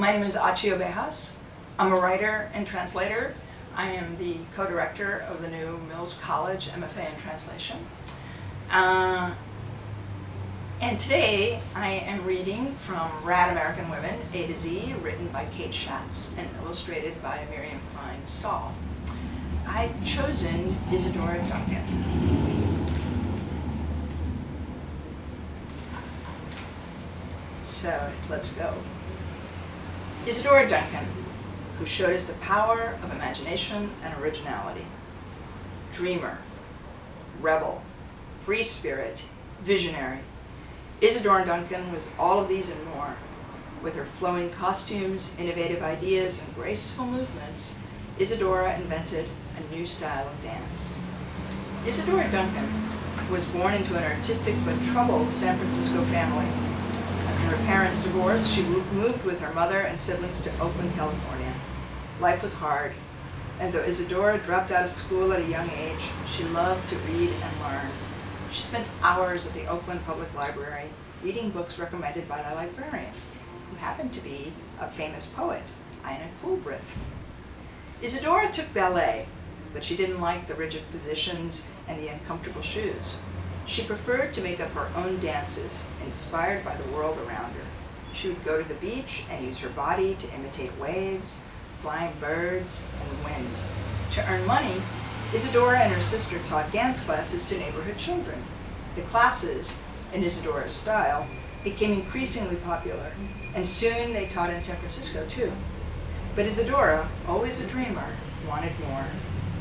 My name is Achy Obejas. I'm a writer and translator. I am the co-director of the new Mills College MFA in Translation. And today I am reading from Rad American Women A-Z, written by Kate Schatz and illustrated by Miriam Klein-Stahl. I've chosen Isadora Duncan. So let's go. Isadora Duncan, who showed us the power of imagination and originality. Dreamer, rebel, free spirit, visionary. Isadora Duncan was all of these and more. With her flowing costumes, innovative ideas, and graceful movements, Isadora invented a new style of dance. Isadora Duncan was born into an artistic but troubled San Francisco family. After her parents' divorce, she moved with her mother and siblings to Oakland, California. Life was hard, and though Isadora dropped out of school at a young age, she loved to read and learn. She spent hours at the Oakland Public Library reading books recommended by the librarian, who happened to be a famous poet, Ina Coolbrith. Isadora took ballet, but she didn't like the rigid positions and the uncomfortable shoes. She preferred to make up her own dances, inspired by the world around her. She would go to the beach and use her body to imitate waves, flying birds, and wind. To earn money, Isadora and her sister taught dance classes to neighborhood children. The classes, in Isadora's style, became increasingly popular, and soon they taught in San Francisco too. But Isadora, always a dreamer, wanted more.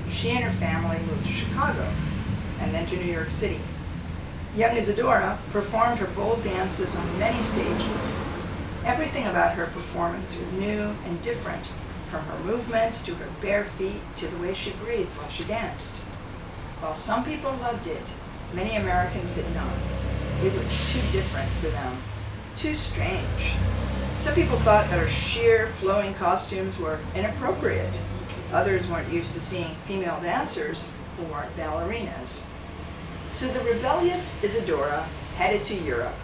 She and her family moved to Chicago, and then to New York City. Young Isadora performed her bold dances on many stages. Everything about her performance was new and different, from her movements to her bare feet to the way she breathed while she danced. While some people loved it, many Americans did not. It was too different for them, too strange. Some people thought that her sheer, flowing costumes were inappropriate. Others weren't used to seeing female dancers who weren't ballerinas. So the rebellious Isadora headed to Europe,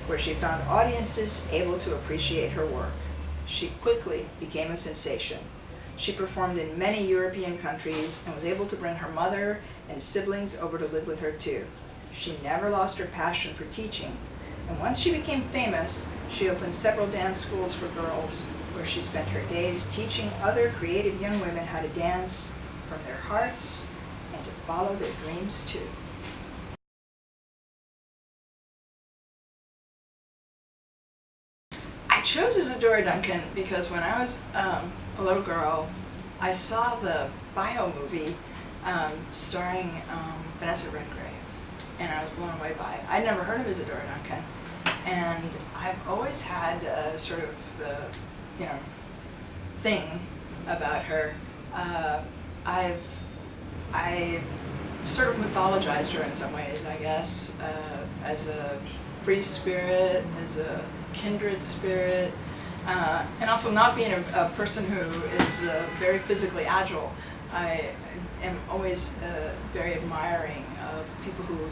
where she found audiences able to appreciate her work. She quickly became a sensation. She performed in many European countries and was able to bring her mother and siblings over to live with her too. She never lost her passion for teaching, and once she became famous, she opened several dance schools for girls, where she spent her days teaching other creative young women how to dance from their hearts and to follow their dreams too. I chose Isadora Duncan because when I was a little girl, I saw the bio movie starring Vanessa Redgrave, and I was blown away by it. I'd never heard of Isadora Duncan, and I've always had a sort of thing about her. I've sort of mythologized her in some ways, I guess, as a free spirit, as a kindred spirit, and also not being a person who is very physically agile. I am always very admiring of people who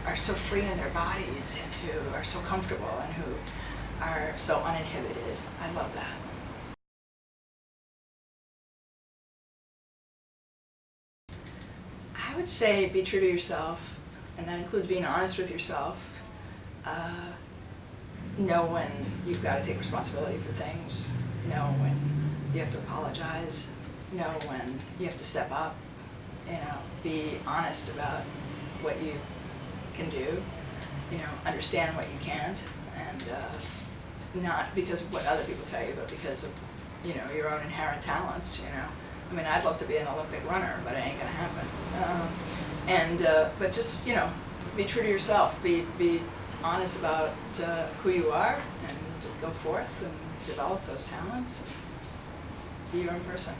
are so free in their bodies and who are so comfortable and who are so uninhibited. I love that. I would say be true to yourself, and that includes being honest with yourself. Know when you've got to take responsibility for things. Know when you have to apologize. Know when you have to step up. Be honest about what you can do. Understand what you can't, and not because of what other people tell you, but because of your own inherent talents. I mean, I'd love to be an Olympic runner, but it ain't gonna happen. But just be true to yourself. Be honest about who you are, and go forth and develop those talents. Be your own person.